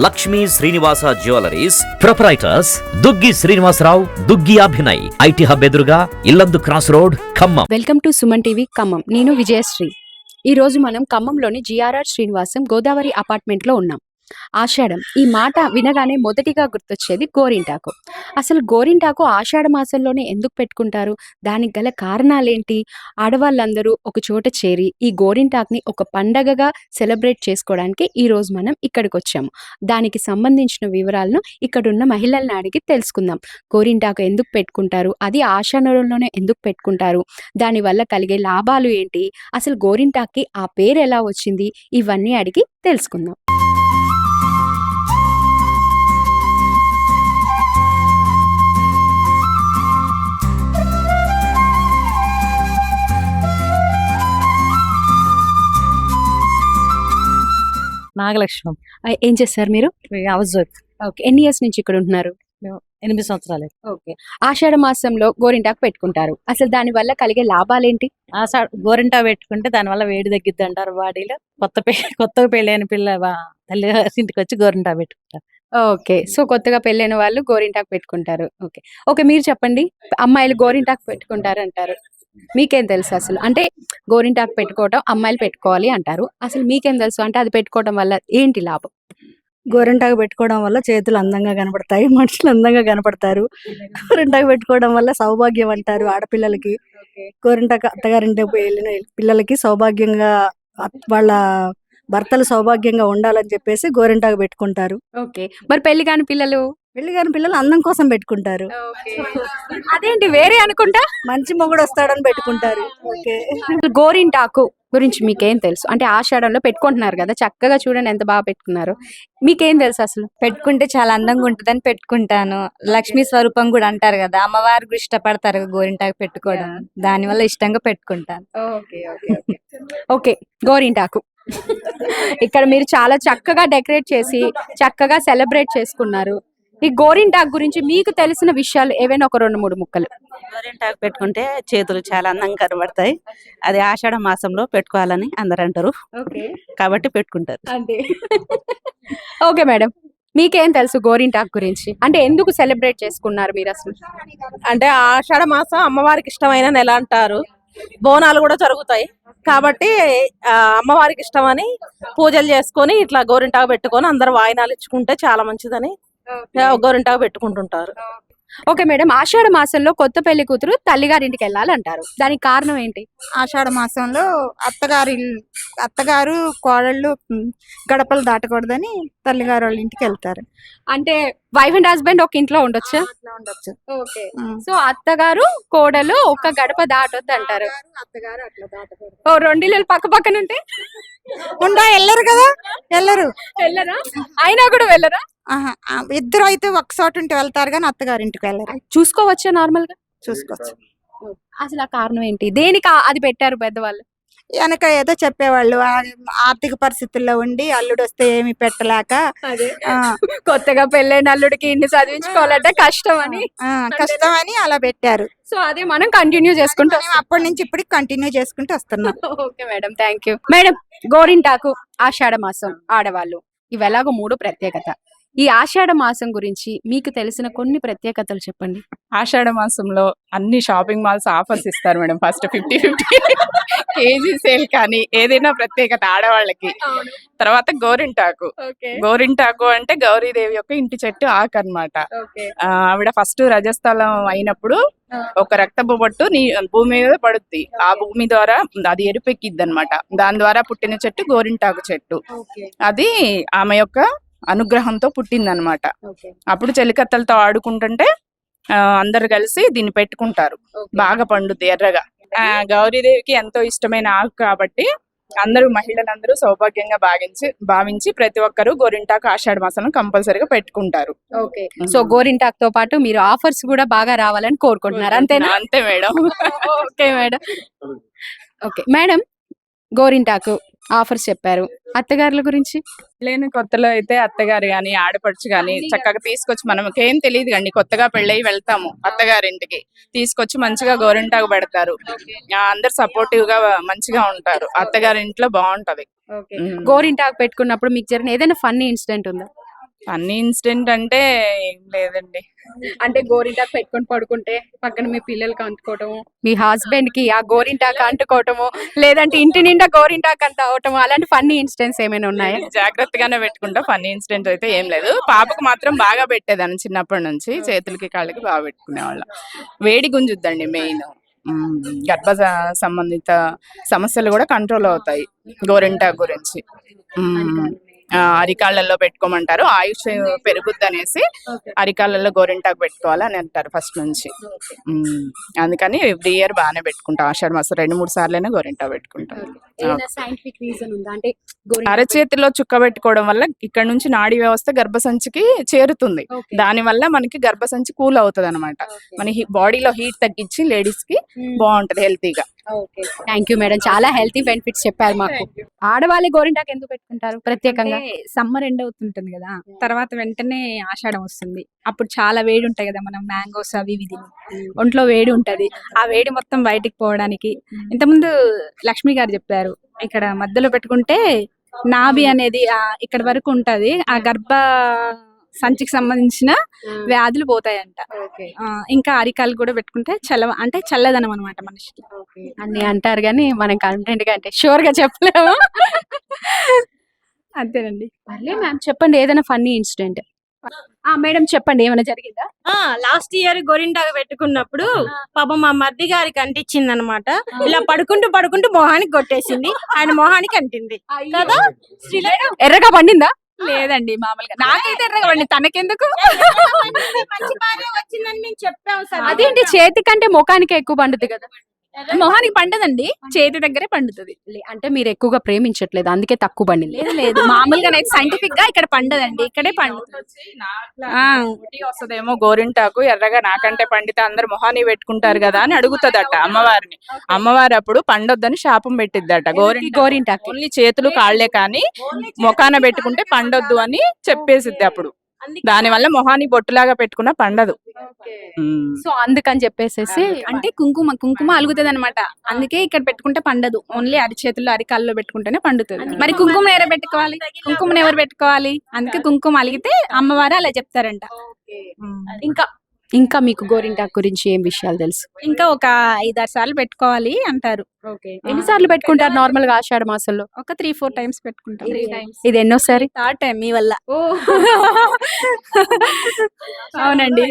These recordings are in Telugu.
Lakshmi Srinivasa jewelleries proprietors Duggi Srinivasa Rao, Duggi Abhinay, IT hub ఎదురుగా Yellandu cross road, Khammam. Welcome to Suman TV Khammam. నేను విజయశ్రీ. ఈ రోజు మనం ఖమ్మంలోని జిఆర్ఆర్ శ్రీనివాసం గోదావరి అపార్ట్మెంట్ లో ఉన్నాం. ఆషాఢం ఈ మాట వినగానే మొదటిగా గుర్తొచ్చేది గోరింటాకు. అసలు గోరింటాకు ఆషాఢ మాసంలోనే ఎందుకు పెట్టుకుంటారు, దానికి గల కారణాలేంటి? ఆడవాళ్ళందరూ ఒక చోట చేరి ఈ గోరింటాకుని ఒక పండగగా సెలబ్రేట్ చేసుకోవడానికి ఈ రోజు మనం ఇక్కడికి వచ్చాము. దానికి సంబంధించిన వివరాలను ఇక్కడున్న మహిళలను అడిగి తెలుసుకుందాం. గోరింటాకు ఎందుకు పెట్టుకుంటారు, అది ఆషాఢంలోనే ఎందుకు పెట్టుకుంటారు, దానివల్ల కలిగే లాభాలు ఏంటి, అసలు గోరింటాకి ఆ పేరు ఎలా వచ్చింది, ఇవన్నీ అడిగి తెలుసుకుందాం. నాగలక్ష్మి. ఏం చేస్తారు మీరు? House wife. ఓకే. ఎన్ని ఇయర్స్ నుంచి ఇక్కడ ఉంటున్నారు? 8 సంవత్సరాలు. ఓకే. ఆషాఢ మాసంలో గోరింటాకు పెట్టుకుంటారు, అసలు దాని వల్ల కలిగే లాభాలేంటి? గోరింటా పెట్టుకుంటే దానివల్ల వేడి తగ్గిద్ది అంటారు బాడీలో. కొత్తగా పెళ్ళైన తల్లి ఇంటికి వచ్చి గోరింటా పెట్టుకుంటారు. ఓకే. సో కొత్తగా పెళ్ళైన వాళ్ళు గోరింటాకు పెట్టుకుంటారు. ఓకే. ఓకే, మీరు చెప్పండి. అమ్మాయిలు గోరింటాకు పెట్టుకుంటారు అంటారు, మీకేం తెలుసు అసలు? అంటే గోరింటాకు పెట్టుకోవటం అమ్మాయిలు పెట్టుకోవాలి అంటారు, అసలు మీకేం తెలుసు? అంటే అది పెట్టుకోవడం వల్ల ఏంటి లాభం? గోరింటాకు పెట్టుకోవడం వల్ల చేతులు అందంగా కనపడతాయి, మనుషులు అందంగా కనపడతారు. గోరింటాకు పెట్టుకోవడం వల్ల సౌభాగ్యం అంటారు ఆడపిల్లలకి. గోరింటాకు అత్తగారింటికి వెళ్ళిన పిల్లలకి సౌభాగ్యంగా, వాళ్ళ భర్తలు సౌభాగ్యంగా ఉండాలని చెప్పేసి గోరింటాకు పెట్టుకుంటారు. ఓకే. మరి పెళ్లి కాని పిల్లలు? పెళ్లి కాని పిల్లలు అందం కోసం పెట్టుకుంటారు. అదేంటి వేరే అనుకుంటా? మంచి మొగుడు వస్తాడని పెట్టుకుంటారు. ఓకే. గోరింటాకు గురించి మీకేం తెలుసు? అంటే ఆషాఢంలో పెట్టుకుంటున్నారు కదా, చక్కగా చూడండి ఎంత బాగా పెట్టుకున్నారు. మీకేం తెలుసు అసలు? పెట్టుకుంటే చాలా అందంగా ఉంటుందని పెట్టుకుంటాను. లక్ష్మీ స్వరూపం కూడా అంటారు కదా, అమ్మవారు కూడా ఇష్టపడతారు గోరింటాకు పెట్టుకోవడం, దానివల్ల ఇష్టంగా పెట్టుకుంటాను. ఓకే. గోరింటాకు ఇక్కడ మీరు చాలా చక్కగా డెకరేట్ చేసి చక్కగా సెలబ్రేట్ చేసుకున్నారు. ఈ గోరింటాకు గురించి మీకు తెలిసిన విషయాలు ఏవైనా ఒక 2-3 ముక్కలు. గోరింటాకు పెట్టుకుంటే చేతులు చాలా అందంగా కనబడతాయి. అది ఆషాఢ మాసంలో పెట్టుకోవాలని అందరు అంటారు, కాబట్టి పెట్టుకుంటారు. అంతే. ఓకే మేడం, మీకేం తెలుసు గోరింటాకు గురించి? అంటే ఎందుకు సెలబ్రేట్ చేసుకున్నారు మీరు అసలు? అంటే ఆషాఢ మాసం అమ్మవారికి ఇష్టమైన నెల అంటారు, బోనాలు కూడా జరుగుతాయి కాబట్టి అమ్మవారికి ఇష్టమని పూజలు చేసుకొని ఇట్లా గోరింటాకు పెట్టుకొని అందరు వాయినాలు ఇచ్చుకుంటే చాలా మంచిదని గోరింటాకు పెట్టుకుంటుంటారు. ఓకే మేడం, ఆషాఢ మాసంలో కొత్త పెళ్లి కూతురు తల్లిగారింటికి వెళ్ళాలంటారు, దానికి కారణం ఏంటి? ఆషాఢ మాసంలో అత్తగారు కోడళ్ళు గడపలు దాటకూడదని తల్లిగారు వాళ్ళ ఇంటికి వెళ్తారు. అంటే వైఫ్ అండ్ హస్బెండ్ ఒక ఇంట్లో ఉండొచ్చు. ఓకే. సో అత్తగారు కోడలు ఒక గడప దాటొద్దు అంటారు. ఓ 2 ఇళ్ళు పక్క పక్కన ఉంటే వెళ్ళరు కదా, వెళ్ళరా? అయినా కూడా వెళ్ళరా? ఇద్దరు అయితే ఒక చోట ఉంటే వెళ్తారు కానీ అత్తగారింటికి వెళ్ళరు. చూసుకోవచ్చా నార్మల్ గా? చూసుకోవచ్చు. అసలు ఆ కారణం ఏంటి, దేనికి అది పెట్టారు పెద్దవాళ్ళు? వెనక ఏదో చెప్పేవాళ్ళు, ఆర్థిక పరిస్థితుల్లో ఉండి అల్లుడు వస్తే ఏమి పెట్టలేక, కొత్తగా పెళ్ళైన అల్లుడికి ఇన్ని చదివించుకోవాలంటే కష్టమని అలా పెట్టారు. సో అదే మనం కంటిన్యూ చేసుకుంటూ అప్పటి నుంచి ఇప్పటికి కంటిన్యూ చేసుకుంటూ వస్తున్నాం. Okay madam, thank you. Madam, గోరింటాకు ఆషాఢ మాసం ఆడవాళ్ళు ఇవి ఎలాగో 3 ప్రత్యేకత. ఈ ఆషాఢ మాసం గురించి మీకు తెలిసిన కొన్ని ప్రత్యేకతలు చెప్పండి. ఆషాఢ మాసంలో అన్ని షాపింగ్ మాల్స్ ఆఫర్స్ ఇస్తారు మేడం. ఫస్ట్ 50-50 కేజీ సేల్ కానీ ఏదైనా ప్రత్యేకత ఆడవాళ్ళకి. తర్వాత గోరింటాకు అంటే గౌరీదేవి యొక్క ఇంటి చెట్టు ఆకు అన్నమాట. ఆవిడ ఫస్ట్ రజస్థలం అయినప్పుడు ఒక రక్తపు బొట్టు భూమి మీద పడుద్ది, ఆ భూమి ద్వారా అది ఎరుపెక్కిద్ది అనమాట. దాని ద్వారా పుట్టిన చెట్టు గోరింటాకు చెట్టు. అది ఆమె యొక్క అనుగ్రహంతో పుట్టిందనమాట. అప్పుడు చెలికత్తలతో ఆడుకుంటుంటే అందరు కలిసి దీన్ని పెట్టుకుంటారు, బాగా పండుద్ది ఎర్రగా. గౌరీదేవికి ఎంతో ఇష్టమైన ఆకు కాబట్టి మహిళలందరూ సౌభాగ్యంగా భావించి ప్రతి ఒక్కరు గోరింటాకు ఆషాఢ మాసంలో కంపల్సరీగా పెట్టుకుంటారు. ఓకే. సో గోరింటాకు తో పాటు మీరు ఆఫర్స్ కూడా బాగా రావాలని కోరుకుంటున్నారు, అంతేనా? అంతే madam. Okay madam. Okay madam, గోరింటాకు ఆఫర్స్ చెప్పారు, అత్తగారుల గురించి? లేని కొత్తలో అయితే అత్తగారు గాని ఆడపడుచు గాని చక్కగా తీసుకొచ్చి, మనకేం తెలియదు కండి, కొత్తగా పెళ్ళయి వెళ్తాము అత్తగారింటికి, తీసుకొచ్చి మంచిగా గోరింటాకు పెడతారు. అందరు సపోర్టివ్ గా మంచిగా ఉంటారు, అత్తగారి ఇంట్లో బాగుంటది. గోరింటాకు పెట్టుకున్నప్పుడు మీకు జరిగిన ఏదైనా ఫన్నీ ఇన్సిడెంట్ ఉందా? ఫన్నీ ఇన్సిడెంట్ అంటే ఏం లేదండి. అంటే గోరింటాకు పెట్టుకొని పడుకుంటే పక్కన మీ పిల్లలకి అంటుకోవటము, మీ హస్బెండ్ కి ఆ గోరింటాకు అంటుకోవటము, లేదంటే ఇంటి నిండా గోరింటాకు అంత అవటము, అలాంటి ఫన్నీ ఇన్సిడెంట్స్ ఏమైనా ఉన్నాయా? జాగ్రత్తగానే పెట్టుకుంటా. ఫన్నీ ఇన్సిడెంట్ అయితే ఏం లేదు. పాపకు మాత్రం బాగా పెట్టేదాన్ని చిన్నప్పటి నుంచి, చేతులకి కాళ్ళకి బాగా పెట్టుకునేవాళ్ళం. వేడి గుంజుద్దండి మెయిన్. గర్భ సంబంధిత సమస్యలు కూడా కంట్రోల్ అవుతాయి గోరింటాకు గురించి. అరికాళ్ళల్లో పెట్టుకోమంటారు, ఆయుష్ పెరుగుద్ది అనేసి అరికాళ్ళల్లో గోరింటాకు పెట్టుకోవాలి అని అంటారు ఫస్ట్ నుంచి. అందుకని ఎవ్రీ ఇయర్ బాగానే పెట్టుకుంటాం. ఆషాఢ మాసం 2-3 సార్లైనా గోరింటాకు పెట్టుకుంటాం. సైంటిఫిక్ రీజన్ ఉందా? అంటే అరచేతిలో చుక్క పెట్టుకోవడం వల్ల ఇక్కడ నుంచి నాడీ వ్యవస్థ గర్భసంచికి చేరుతుంది. దాని వల్ల మనకి గర్భసంచి కూల్ అవుతుంది అనమాట. మన బాడీలో హీట్ తగ్గించి లేడీస్ కి బాగుంటది హెల్తీగా. థ్యాంక్ యూ మేడం, చాలా హెల్తీ బెనిఫిట్స్ చెప్పారు మాకు. ఆడవాళ్ళే గోరింటాకు ఎందుకు పెట్టుకుంటారు ప్రత్యేకంగా? సమ్మర్ ఎండ్ అవుతుంటుంది కదా, తర్వాత వెంటనే ఆషాఢం వస్తుంది. అప్పుడు చాలా వేడి ఉంటాయి కదా, మనం మ్యాంగోస్ అవి ఇవి తిని ఒంట్లో వేడి ఉంటది. ఆ వేడి మొత్తం బయటికి పోవడానికి ఇంతకుముందు లక్ష్మి గారు చెప్పారు, ఇక్కడ మధ్యలో పెట్టుకుంటే నాభి అనేది ఇక్కడ వరకు ఉంటది, ఆ గర్భ సంచికి సంబంధించిన వ్యాధులు పోతాయంట. ఇంకా అరికాలు కూడా పెట్టుకుంటే అంటే చల్లదనం అనమాట మనిషికి అన్ని అంటారు కానీ మనం కంటెంట్ గా అంటే షూర్ గా చెప్పలేము. అంతేనండి. మ్యామ్ చెప్పండి ఏదైనా ఫన్నీ ఇన్సిడెంట్. మేడం చెప్పండి, ఏమైనా జరిగిందా? లాస్ట్ ఇయర్ గోరింటాకు పెట్టుకున్నప్పుడు పాపం మా మర్ది గారికి అంటించింది అనమాట. ఇలా పడుకుంటూ మొహానికి కొట్టేసింది, ఆయన మొహానికి అంటింది కదా. ఎర్రగా పండిందా? లేదండి, మామూలుగా నాకైతే ఎర్రగా పండి, తనకెందుకు? మంచి భార్య వచ్చిందని మేము చెప్పాము సార్. అదేంటి చేతి కంటే ముఖానికి ఎక్కువ పండుతుంది కదా? మొహానికి పండదండి, చేతి దగ్గరే పండుతుంది. అంటే మీరు ఎక్కువగా ప్రేమించట్లేదు అందుకే తక్కువ పండింది. లేదు మామూలుగా సైంటిఫిక్ గా ఇక్కడ పండదండి, ఇక్కడే పండుతుంది. వస్తుందేమో గోరింటాకు ఎర్రగా నాకంటే పండితే అందరు మొహాన్ని పెట్టుకుంటారు కదా అని అడుగుతుందట అమ్మవారిని. అమ్మవారు అప్పుడు పండొద్దని శాపం పెట్టిద్దట. గోరింటాకు ఓన్లీ చేతులు కాళ్లే కానీ మొఖాన పెట్టుకుంటే పండొద్దు అని చెప్పేసిద్ది. అప్పుడు దాని వల్ల మొహాన్ని బొట్టులాగా పెట్టుకున్నా పండదు. సో అందుకని చెప్పేసేసి అంటే కుంకుమ అలుగుతుంది అనమాట. అందుకే ఇక్కడ పెట్టుకుంటే పండదు, ఓన్లీ అరిచేతుల్లో అరికాల్లో పెట్టుకుంటేనే పండుతుంది. మరి కుంకుమ ఎవరు పెట్టుకోవాలి? కుంకుమను ఎవరు పెట్టుకోవాలి? అందుకే కుంకుమ అలిగితే అమ్మవారు అలా చెప్తారంట. ఇంకా మీకు గోరింటాకు గురించి ఏం విషయాలు తెలుసు? ఇంకా ఒక 5-6 సార్లు పెట్టుకోవాలి అంటారు. ఎన్నిసార్లు పెట్టుకుంటారు నార్మల్ గా ఆషాఢ మాసంలో? ఒక 3-4 టైమ్స్ పెట్టుకుంటాం. ఇది ఎన్నోసారి? 3rd టైం మీ వల్ల. అవునండి.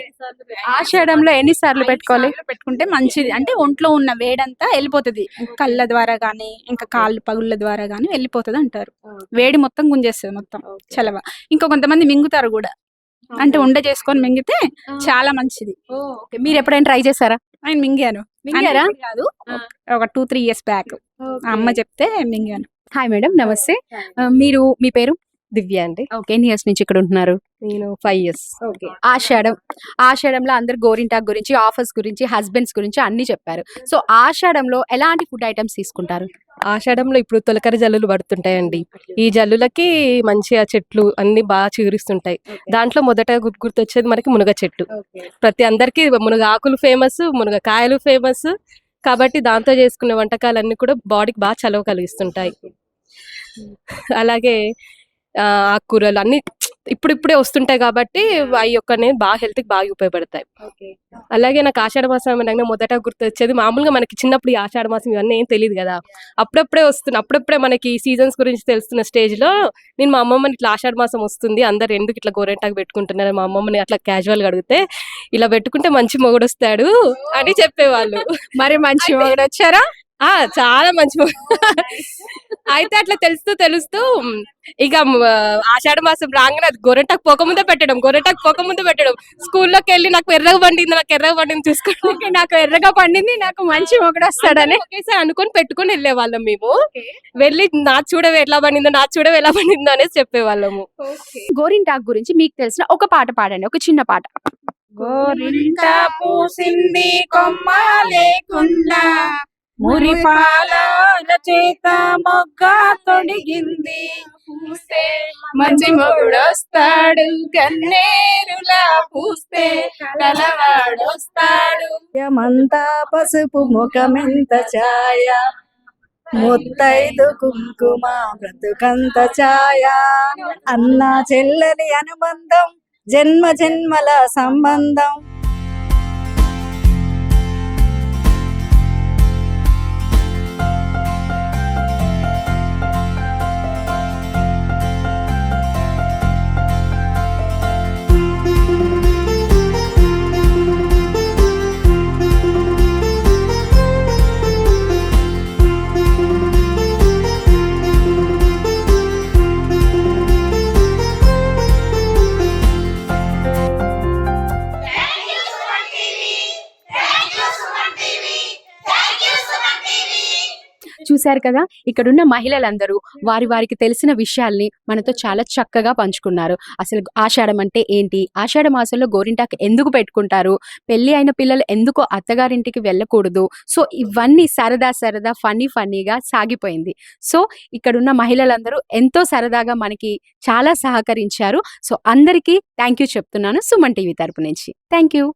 ఆషాఢంలో ఎన్నిసార్లు పెట్టుకోవాలి? పెట్టుకుంటే మంచిది, అంటే ఒంట్లో ఉన్న వేడంతా వెళ్ళిపోతుంది. కళ్ళ ద్వారా గానీ ఇంకా కాళ్ళు పగుళ్ళ ద్వారా గానీ వెళ్ళిపోతుంది అంటారు. వేడి మొత్తం గుంజేస్తుంది, మొత్తం చలవ. ఇంకా కొంతమంది మింగుతారు కూడా, అంటే ఉండ చేసుకొని మింగితే చాలా మంచిది. మీరు ఎప్పుడైనా ట్రై చేశారా? ఆయన మింగాను. కాదు, ఒక 2-3 years బ్యాక్ అమ్మ చెప్తే మింగాను. హాయ్ మేడం, నమస్తే. మీ పేరు? దివ్య అండి. ఓకే, ఎన్ని ఇయర్స్ నుంచి ఇక్కడ ఉంటున్నారు? నేను 5 years. ఓకే. ఆషాఢంలో అందరు గోరింటాకు గురించి, ఆఫర్స్ గురించి, హస్బెండ్స్ గురించి అన్ని చెప్పారు. సో ఆషాఢంలో ఎలాంటి ఫుడ్ ఐటమ్స్ తీసుకుంటారు? ఆషాఢంలో ఇప్పుడు తొలకరి జల్లులు పడుతుంటాయండి. ఈ జల్లులకి మంచిగా చెట్లు అన్ని బాగా చిగురిస్తుంటాయి. దాంట్లో మొదట గుర్తొచ్చేది మనకి మునగ చెట్టు. ప్రతి అందరికి మునగ ఆకులు ఫేమస్, మునగ కాయలు ఫేమస్. కాబట్టి దాంతో చేసుకునే వంటకాలన్నీ కూడా బాడీకి బాగా చలవ కలిగిస్తుంటాయి. అలాగే ఆకుకూరలు అన్ని ఇప్పుడిప్పుడే వస్తుంటాయి కాబట్టి అవి ఒక్కనే బాగా హెల్త్ కి బాగా ఉపయోగపడతాయి. అలాగే నాకు ఆషాఢ మాసం అనగానే మొదట గుర్తొచ్చేది, మామూలుగా మనకి చిన్నప్పుడు ఈ ఆషాఢ మాసం ఇవన్నీ ఏం తెలియదు కదా, అప్పుడప్పుడే మనకి సీజన్స్ గురించి తెలుస్తున్న స్టేజ్ లో నేను మా అమ్మమ్మని ఇట్లా ఆషాఢ మాసం వస్తుంది, అందరు ఎందుకు ఇట్లా గోరెంటాకు పెట్టుకుంటున్నారు, మా అమ్మమ్మని అట్లా క్యాజువల్ గా అడిగితే ఇలా పెట్టుకుంటే మంచి మొగుడు వస్తాడు అని చెప్పేవాళ్ళు. మరి మంచి మొగుడు వచ్చారా? చాలా మంచి అయితే అట్లా తెలుస్తూ ఇక ఆషాఢ మాసం రాగానే అది గోరెంటాకు పోకముందే పెట్టడం. స్కూల్లోకి వెళ్ళి నాకు ఎర్రగా పండింది చూసుకోండి, నాకు ఎర్రగా పండింది, నాకు మంచి మొగుడు వస్తాడని ఒకేసారి అనుకొని పెట్టుకొని వెళ్ళేవాళ్ళం. మేము వెళ్ళి నా చూడవే ఎలా పండిందో అనేసి చెప్పేవాళ్ళము. గోరింటాకు గురించి మీకు తెలిసిన ఒక పాట పాడండి, ఒక చిన్న పాట. గోరింట పూసింది కొమ్మ లేకుండా, మురిపాల చేత మొగ్గ తొడిగింది, పూస్తే మంచి మొగుడొస్తాడు, కన్నేరులా పూస్తే కలవాడొస్తాడు. మంతా పసుపు ముఖమెంత ఛాయ, ముత్తైదు కుంకుమ బ్రతుకంత ఛాయ, అన్న చెల్లెలి అనుబంధం, జన్మ జన్మల సంబంధం. చూశారు కదా, ఇక్కడున్న మహిళలందరూ వారికి తెలిసిన విషయాల్ని మనతో చాలా చక్కగా పంచుకున్నారు. అసలు ఆషాఢం అంటే ఏంటి, ఆషాఢ మాసంలో గోరింటాకు ఎందుకు పెట్టుకుంటారు, పెళ్లి అయిన పిల్లలు ఎందుకు అత్తగారింటికి వెళ్ళకూడదు, సో ఇవన్నీ సరదా ఫన్నీగా సాగిపోయింది. సో ఇక్కడున్న మహిళలందరూ ఎంతో సరదాగా మనకి చాలా సహకరించారు. సో అందరికీ థ్యాంక్ యూ చెప్తున్నాను సుమన్ టీవీ తరపు నుంచి. Thank you.